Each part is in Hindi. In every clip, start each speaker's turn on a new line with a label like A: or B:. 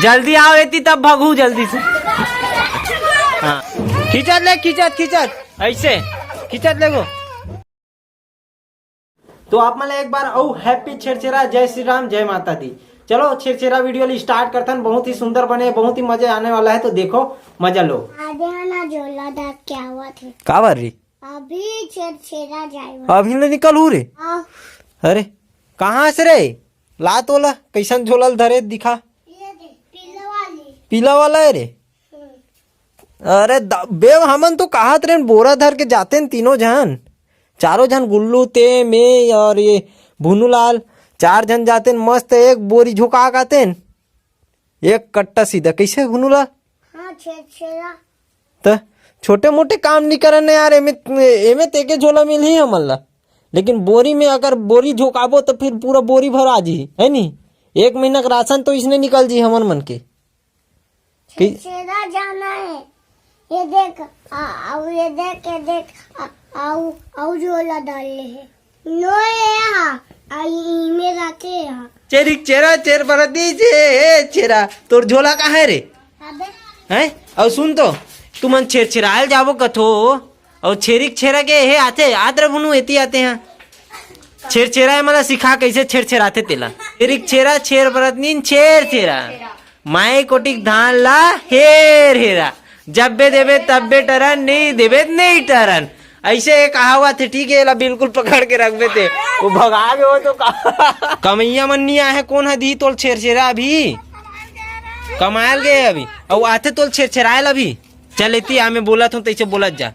A: जल्दी आओ एती तब भगू जल्दी से। हाँ खिंचत ले खिंचत ऐसे खिंचत ले गो। तो आप मतलब एक बार औ हैप्पी छेरछेरा, जय श्री राम, जय माता दी। चलो छेरछेरा वीडियो स्टार्ट करते हैं। बहुत ही सुंदर बने, बहुत ही मजे आने वाला है, तो देखो मजा लो।
B: झोला दाग क्या हुआ थे
A: का बार रे?
B: अभी छेरछेरा जाएगा।
A: अभी ले निकल हूँ रे। अरे कहाँ से रे? ला तोला कैसन झोला धरे दिखा। पीला वाला है रे। अरे बेव हमन तो कहा थे बोरा धर के जाते हैं तीनों जन, चारों जन, गुल्लू ते मैं और ये भुनू लाल, 4 जन जाते हैं मस्त एक बोरी झुका आते हैं, एक कट्टा सीधा। कैसे भुनू लाल?
B: हाँ छेरछेरा
A: तो छोटे मोटे काम नहीं करने यार, एमे तेके झोला मिल ही हमन ला। लेकिन बोरी में अगर बोरी झोकाबो तो फिर पूरा बोरी भर आ जी है नी। 1 महीना का राशन तो इसने निकल जी हमन मन के।
B: छेरछेरा जाना है। ये देख ये देख आओ झोला डालने है। नो यहाँ में रखे यहाँ।
A: चेरिक चेरा चेर बरदी जे चेरा तोर झोला का है रे? हैं और सुन तो तू मन छेरछेरायल जाबो कथो और छेरिक छेरा के हे आते आदर बुनु एती आते हैं। छेरछेरा मला सिखा कैसे छेरछेराते तेला। छेरिक छेरा छेर बरदनीन छेरछेरा, माए कोटिक धान ला हेर हेरा, जब बे देवे तब बे टरन, नहीं देवे नहीं टरन। ऐसे कहावत है, ठीक है। ला बिल्कुल पकड़ के रख थे, वो भगा गए हो तो कमैया मन नहीं आए कौन है दी तोल छेरछेरा अभी कमायल गए अभी और आते तोल छेरछेरायल अभी। चल इतनी हमें बोला था तैसे बोलत जा।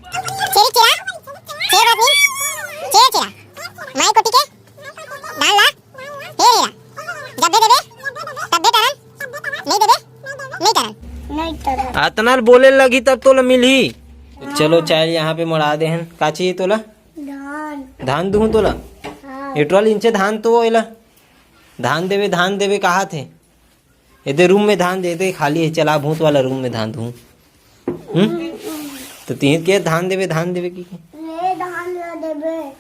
A: अतनाल बोले लगी तब तोला मिल ही। चलो चाय यहाँ पे मड़ा दे हैं। का चाहिए तोला? धान दूँ तोला?
B: हाँ।
A: एटोल इंचे धान तो एला धान देवे कहा थे ये रूम में धान दे दे खाली है। चला भूत वाला रूम में धान दूँ तो तीन के धान देवे की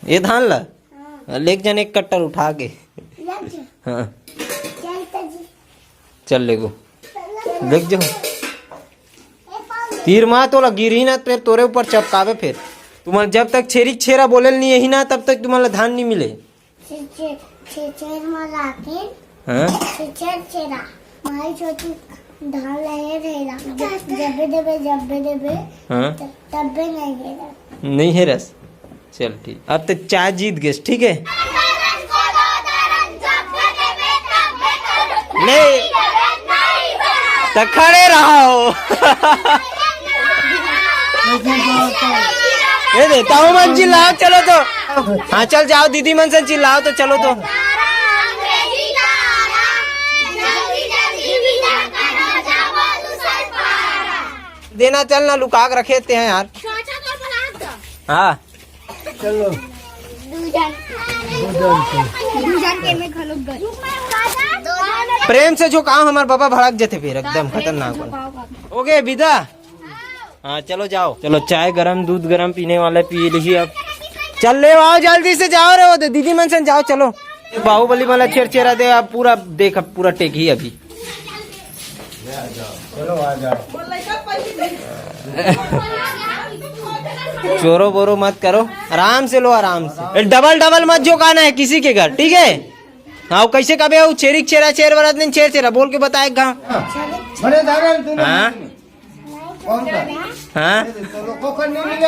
A: ये धान ला। हाँ। लेक जन एक कट्टर उठा के। हाँ चल ले गो देख जो तीर माँ तोला गिर ही ना फिर तोरे ऊपर चपकावे। फिर तुम्हारे जब तक छेरी छेरा बोले नहीं यही ना तब तक तुम्हारा धान नहीं मिले। नहीं है रस। चल ठीक, अब तो चाय जीत गए ठीक है। नहीं तो खड़े रहो। ये देता हूँ मन चिल्लाओ चलो तो। हाँ चल जाओ दीदी मन से चिल्लाओ तो चलो तो। देना चल ना लुका के रखे थे हैं यार। हाँ
C: चलो
A: प्रेम से जो काम हमारे पापा भड़क जाते फिर एकदम खतरनाक हो गए विदा। हाँ चलो जाओ, चलो चाय गरम दूध गरम पीने वाले पी लीजिए अब। चल ले आओ जल्दी से जाओ रे, वो दीदी मन से जाओ। चलो बाहुबली वाला छेरछेरा दे अब पूरा देख अब पूरा टेक ही अभी।
C: चलो आ जाओ।
A: चोरो बोरो मत करो, आराम से लो आराम से। डबल मत झोंकाना है किसी के घर ठीक है। हाँ कैसे कबे हो छेरिक छेरा चेर बरत नहीं छेरछेरा बोल के बताए गाँव। हाँ हाँ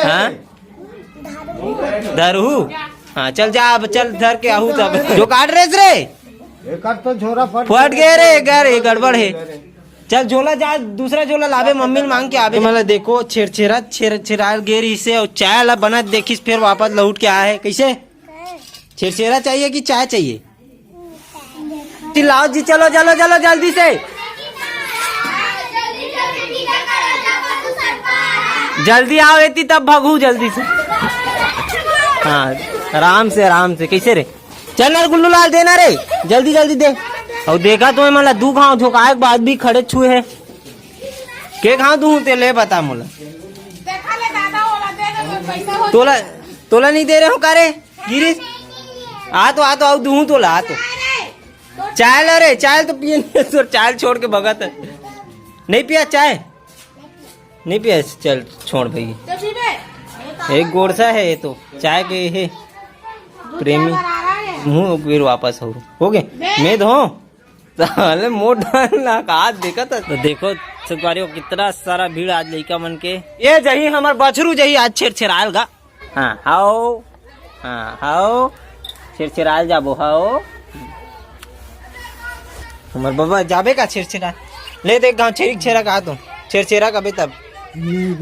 A: हाँ धरू। हाँ चल जा अब चल धर के आहू तब जो काट रहे रे
C: तो झोरा
A: फट गए रे घर ये गड़बड़ है। चल झोला जा दूसरा झोला लावे मम्मी मांग के आवे। मतलब देखो छेरछेरा गेरी से और चाय ला बना देखिस फिर वापस लौट के आया है। कैसे छेरछेरा चाहिए कि चाय चाहिए? चिल्लाओ जी चलो चलो चलो जल्दी से। जल्दी आओ एती तब भगू जल्दी से। हाँ आराम से कैसे रे? चल ना गुल्लू लाल देना रे जल्दी जल्दी दे। और देखा तो मतलब दू घाव झोंकाए के बाद भी खड़े छुए है के घाव दू ते ले बता मोला। तोला नहीं दे रहे हो का रे गिरीश? आ तो आओ दू तोला आ तो चाय ला रे, चाय तो पिए नहीं तो चाय छोड़ के भगा था। नहीं पिया चाय, नहीं पिया, चल छोड़ भाई। एक गोरसा है ये तो चाय के है प्रेमी हूँ। फिर वापस हो गए मैं धो साले मोटा हाथ देखा था। तो देखो सुखवारी कितना सारा भीड़ आज लड़का मन के ये जही हमार बछरू जही आज छेड़छेड़ाल गा। हाँ हाओ, हाँ हाओ छेड़छेड़ाल जाबो हाओ। हमार बाबा जाबे का छेड़छेड़ा ले देख गाँव छेरिक छेरा कहा तुम छेड़छेरा कबे तब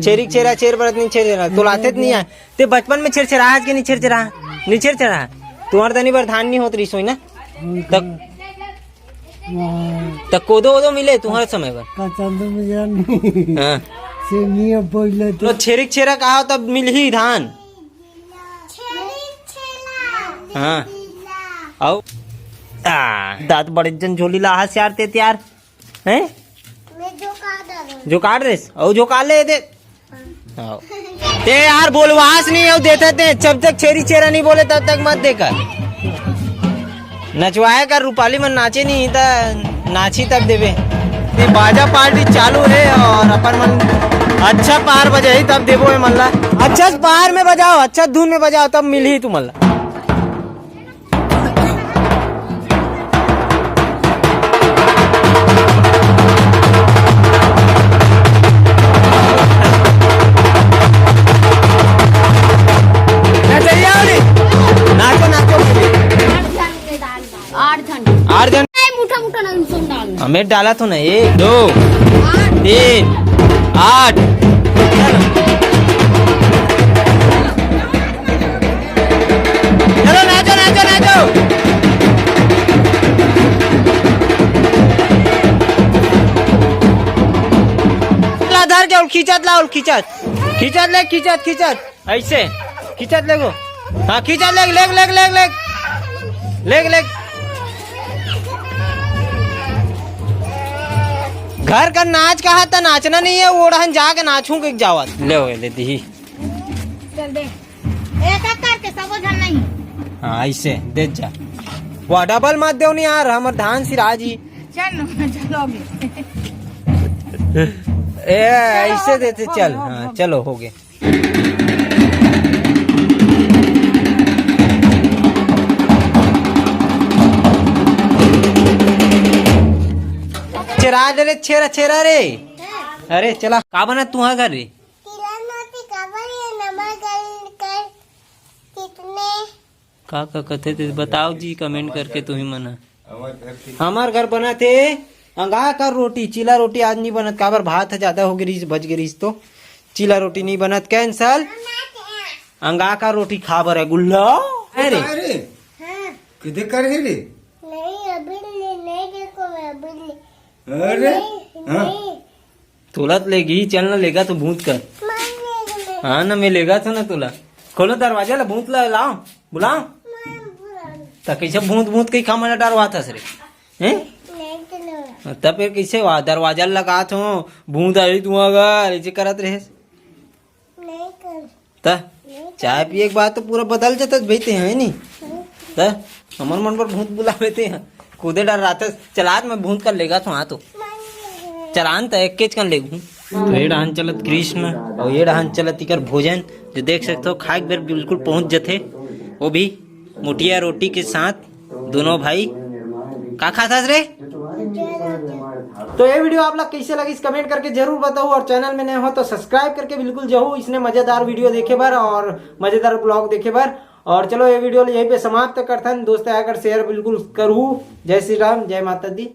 A: छेरिक छेरा छेर बरत नहीं छेड़ा तो लाते नहीं है ते बचपन में छेड़छेड़ा आज के नहीं छेड़छेड़ा तुम्हारे तनी बार धान नहीं होत रही सोई ना तक कोदो वोदो मिले तुम्हारे समय पर हाँ। तो छेरिक छेरा कहा तब मिल ही धान। हाँ आओ दांत बड़े जन झोली ला हाथ यारते त्यार हैं जो काट दे और जो काट ले दे ते यार बोलवास नहीं हो देते थे जब तक छेरी छेरा नहीं बोले तब तक मत देकर नचवाया कर रूपाली मन नाचे नहीं था नाची तब देवे। ये बाजा पार्टी चालू है और अपन मन अच्छा पार बजाई तब देवो है मल्ला अच्छा पार में बजाओ अच्छा धुन में बजाओ तब मिल ही तू मल्ला। हमें डाला तो ना 1 2 3 8 चलो नाचो नाचो नाचो। आधार के और खींचत ला और खींचत ले ऐसे खींचत ले गो। हाँ खींचत लेग घर का नाच कहा था नाचना नहीं है ओढ़न जाके नाचूं के जावत ले दी
B: चल दे एक करके सब जन नहीं।
A: हाँ ऐसे दे जा वो डबल मत दो नहीं यार हमर धान सिराज ही
B: चलोगे
A: ऐसे देते चल। हाँ चलो हो गए। रे छेरा रे अरे चला का बना तुहा घर रे का कथे थे बताओ जी कमेंट करके तू ही मना। हमार घर बना थे अंगा का रोटी चीला रोटी आज नहीं बनत काबर भात ज्यादा हो गई बच गई तो चीला रोटी नहीं बनत कैंसल अंगा का रोटी खा बर है गुल्ला अरे
C: किधे कर है रे
B: नहीं अभी नहीं देखो मैं अभी
C: अरे हाँ
A: तुला लेगी चलना लेगा तो भूत कर। हाँ ना मैं लेगा तो ना तुला खोलो दरवाजा ला भूत ला लाओ बुलाओ तो कैसे भूत कहीं खाना डरवा था सर हैं तब फिर कैसे हुआ दरवाजा लगा तो भूत आई तू अगर ऐसे करत रहे ता चाय पिए के बाद तो पूरा बदल जाता बेते हैं नहीं ता हमारे मन पर भूत बुला लेते हैं कूदे डर रहा था चलात में भूत कर लेगा तो हाँ तो चलान तो एक केज कर ले तो ये डहान चलत कृष्ण और ये डहान चलत इकर भोजन जो देख सकते हो खाए बेर बिल्कुल पहुंच जाते वो भी मोटिया रोटी के साथ दोनों भाई का खाता रे। तो ये वीडियो आप लोग कैसे लगी इस कमेंट करके जरूर बताओ और चैनल में नए हो तो सब्सक्राइब करके बिल्कुल जाओ इसने मजेदार वीडियो देखे बार और मजेदार ब्लॉग देखे बार। और चलो ये वीडियो यहीं पे समाप्त करता है दोस्तों अगर शेयर बिल्कुल करूँ। जय श्री राम जय माता दी।